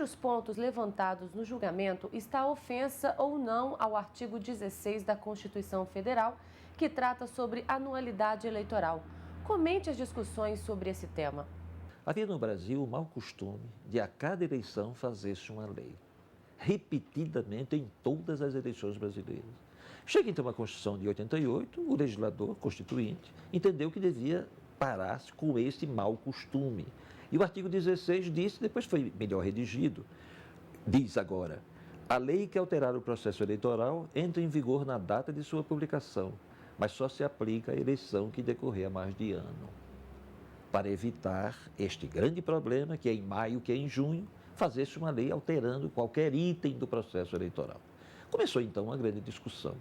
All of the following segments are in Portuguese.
Entre os pontos levantados no julgamento está a ofensa ou não ao artigo 16 da Constituição Federal, que trata sobre anualidade eleitoral. Comente as discussões sobre esse tema. Havia no Brasil o mau costume de a cada eleição fazer-se uma lei, repetidamente em todas as eleições brasileiras. Chega então a Constituição de 88, o legislador constituinte entendeu que devia parar-se com esse mau costume. E o artigo 16 disse, depois foi melhor redigido, diz agora: a lei que alterar o processo eleitoral entra em vigor na data de sua publicação, mas só se aplica à eleição que decorrer há mais de ano. Para evitar este grande problema, que é em maio, que é em junho, fazer-se uma lei alterando qualquer item do processo eleitoral. Começou então uma grande discussão,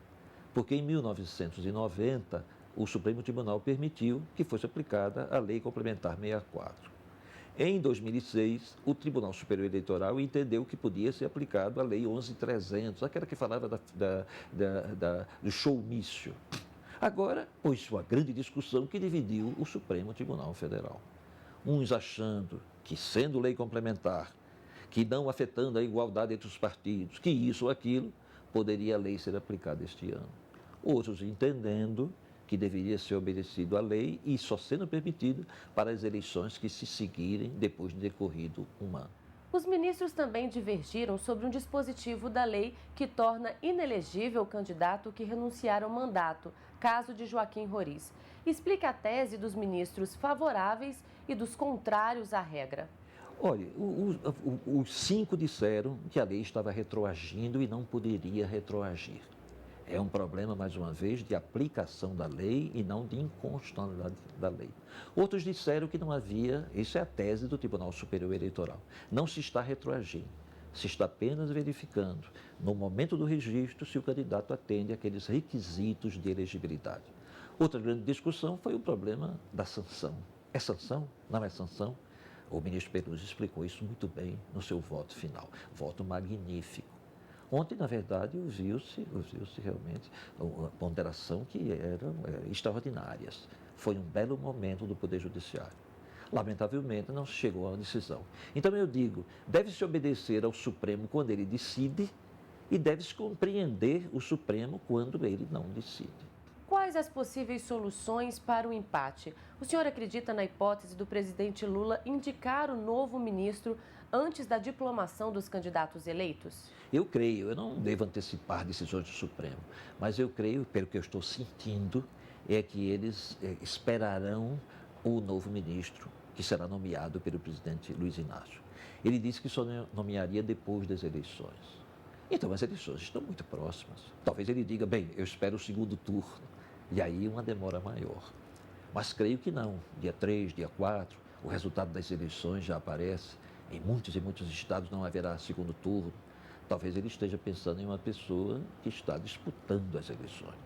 porque em 1990 o Supremo Tribunal permitiu que fosse aplicada a Lei Complementar 64. Em 2006, o Tribunal Superior Eleitoral entendeu que podia ser aplicado a Lei 11.300, aquela que falava do showmício. Agora, pôs-se uma grande discussão que dividiu o Supremo Tribunal Federal. Uns achando que, sendo lei complementar, que não afetando a igualdade entre os partidos, que isso ou aquilo, poderia a lei ser aplicada este ano. Outros entendendo que deveria ser obedecido à lei e só sendo permitido para as eleições que se seguirem depois de decorrido um ano. Os ministros também divergiram sobre um dispositivo da lei que torna inelegível o candidato que renunciar ao mandato, caso de Joaquim Roriz. Explica a tese dos ministros favoráveis e dos contrários à regra. Olha, os 5 disseram que a lei estava retroagindo e não poderia retroagir. É um problema, mais uma vez, de aplicação da lei e não de inconstitucionalidade da lei. Outros disseram que não havia, isso é a tese do Tribunal Superior Eleitoral, não se está retroagindo, se está apenas verificando, no momento do registro, se o candidato atende àqueles requisitos de elegibilidade. Outra grande discussão foi o problema da sanção. É sanção? Não é sanção? O ministro Peruzzi explicou isso muito bem no seu voto final. Voto magnífico. Ontem, na verdade, ouviu-se realmente uma ponderação que eram extraordinárias. Foi um belo momento do Poder Judiciário. Lamentavelmente, não se chegou a uma decisão. Então, eu digo, deve-se obedecer ao Supremo quando ele decide e deve-se compreender o Supremo quando ele não decide. Quais as possíveis soluções para o empate? O senhor acredita na hipótese do presidente Lula indicar o novo ministro antes da diplomação dos candidatos eleitos? Eu creio, eu não devo antecipar decisões do Supremo, mas eu creio, pelo que eu estou sentindo, é que eles esperarão o novo ministro, que será nomeado pelo presidente Luiz Inácio. Ele disse que só nomearia depois das eleições. Então, as eleições estão muito próximas. Talvez ele diga, bem, eu espero o segundo turno, e aí uma demora maior. Mas creio que não. Dia 3, dia 4, o resultado das eleições já aparece. Em muitos e muitos estados não haverá segundo turno. Talvez ele esteja pensando em uma pessoa que está disputando as eleições.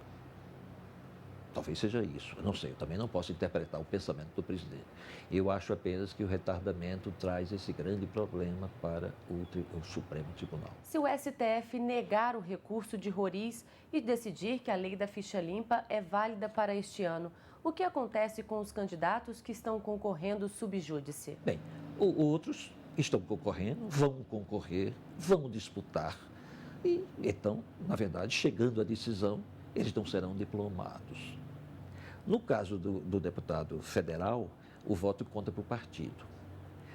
Talvez seja isso, eu não sei, eu também não posso interpretar o pensamento do presidente. Eu acho apenas que o retardamento traz esse grande problema para o Supremo Tribunal. Se o STF negar o recurso de Roriz e decidir que a lei da ficha limpa é válida para este ano, o que acontece com os candidatos que estão concorrendo sub júdice? Bem, outros estão concorrendo, vão concorrer, vão disputar e, então, na verdade, chegando à decisão, eles não serão diplomados. No caso do deputado federal, o voto conta para o partido.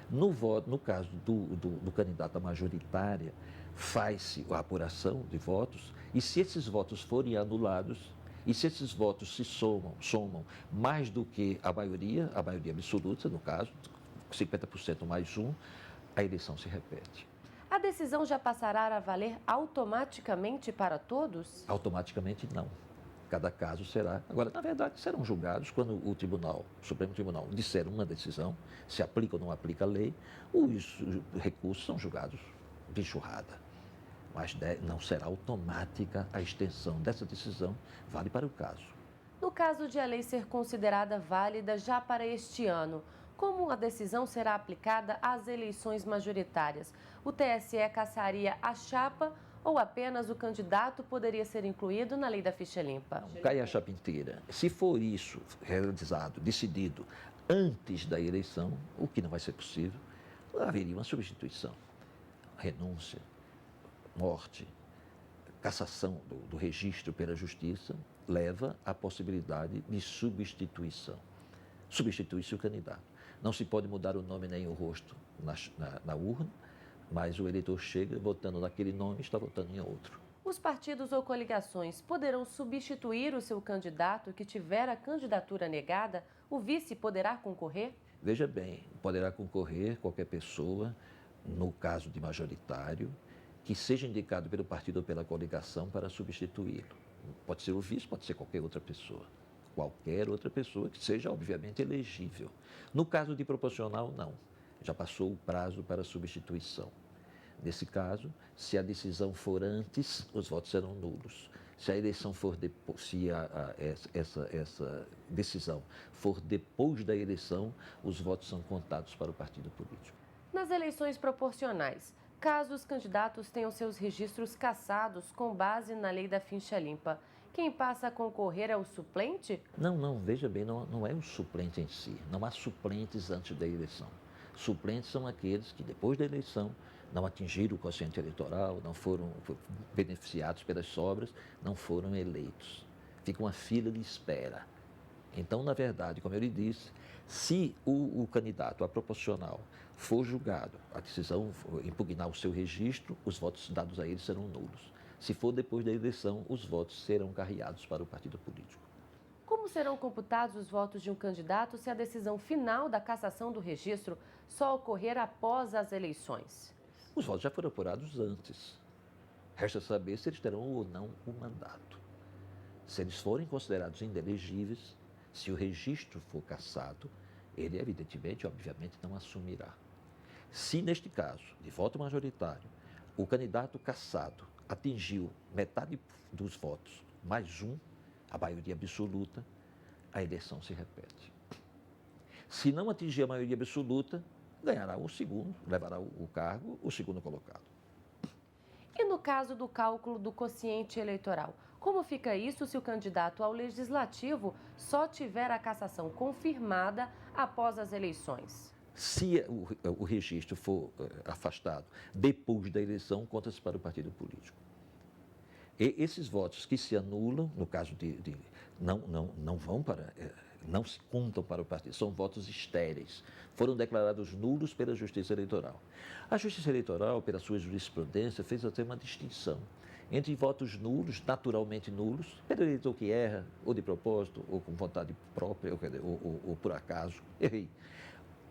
No caso do candidato à majoritária, faz-se a apuração de votos e se esses votos forem anulados e se esses votos se somam mais do que a maioria absoluta, no caso, 50% mais um, a eleição se repete. A decisão já passará a valer automaticamente para todos? Automaticamente não. Cada caso será. Agora, na verdade, serão julgados quando o Supremo Tribunal disser uma decisão, se aplica ou não aplica a lei, os recursos são julgados de enxurrada. Mas não será automática a extensão dessa decisão, vale para o caso. No caso de a lei ser considerada válida já para este ano, como a decisão será aplicada às eleições majoritárias? O TSE cassaria a chapa ou apenas o candidato poderia ser incluído na lei da ficha limpa? Cai a chapa inteira. Se for isso realizado, decidido antes da eleição, o que não vai ser possível, haveria uma substituição. renúncia, morte, cassação do registro pela justiça, leva à possibilidade de substituição. Substitui-se o candidato. Não se pode mudar o nome nem o rosto na urna, mas o eleitor chega votando naquele nome e está votando em outro. Os partidos ou coligações poderão substituir o seu candidato que tiver a candidatura negada? O vice poderá concorrer? Veja bem, poderá concorrer qualquer pessoa, no caso de majoritário, que seja indicado pelo partido ou pela coligação para substituí-lo. Pode ser o vice, pode ser qualquer outra pessoa. Qualquer outra pessoa que seja, obviamente, elegível. No caso de proporcional, não. Já passou o prazo para substituição. Nesse caso, se a decisão for antes, os votos serão nulos. Se a eleição for depois, se essa decisão for depois da eleição, os votos são contados para o partido político. Nas eleições proporcionais, caso os candidatos tenham seus registros cassados com base na lei da ficha limpa, quem passa a concorrer é o suplente? Não, veja bem, não é o suplente em si. Não há suplentes antes da eleição. Suplentes são aqueles que, depois da eleição, não atingiram o quociente eleitoral, não foram beneficiados pelas sobras, não foram eleitos. Fica uma fila de espera. Então, na verdade, como eu lhe disse, se o candidato a proporcional for julgado, a decisão for impugnar o seu registro, os votos dados a ele serão nulos. Se for depois da eleição, os votos serão carreados para o partido político. Como serão computados os votos de um candidato se a decisão final da cassação do registro só ocorrer após as eleições? Os votos já foram apurados antes. Resta saber se eles terão ou não o mandato. Se eles forem considerados inelegíveis, se o registro for cassado, ele evidentemente, obviamente, não assumirá. Se neste caso, de voto majoritário, o candidato cassado atingiu metade dos votos, mais um, a maioria absoluta, a eleição se repete. Se não atingir a maioria absoluta, ganhará o segundo, levará o cargo, o segundo colocado. E no caso do cálculo do quociente eleitoral, como fica isso se o candidato ao legislativo só tiver a cassação confirmada após as eleições? Se o registro for afastado depois da eleição, conta-se para o partido político. E esses votos que se anulam, no caso não se contam para o partido, são votos estéreis, foram declarados nulos pela Justiça Eleitoral. A Justiça Eleitoral, pela sua jurisprudência, fez até uma distinção entre votos nulos, naturalmente nulos, pelo eleitor que erra, ou de propósito, ou com vontade própria, ou por acaso, errei.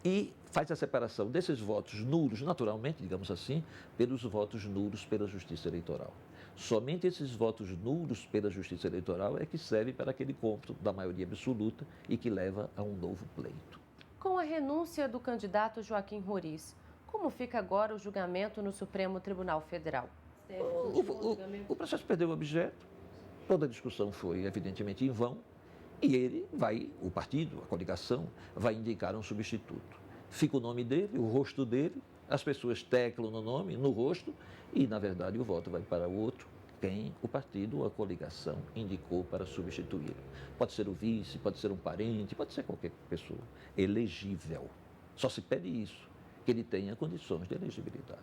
E faz a separação desses votos nulos, naturalmente, digamos assim, pelos votos nulos pela Justiça Eleitoral. Somente esses votos nulos pela Justiça Eleitoral é que servem para aquele cômputo da maioria absoluta e que leva a um novo pleito. Com a renúncia do candidato Joaquim Roriz, como fica agora o julgamento no Supremo Tribunal Federal? O processo perdeu o objeto, toda a discussão foi evidentemente em vão, e o partido, a coligação, vai indicar um substituto. Fica o nome dele, o rosto dele, as pessoas teclam no nome, no rosto, e, na verdade, o voto vai para o outro, quem o partido ou a coligação indicou para substituí-lo. Pode ser o vice, pode ser um parente, pode ser qualquer pessoa elegível. Só se pede isso, que ele tenha condições de elegibilidade.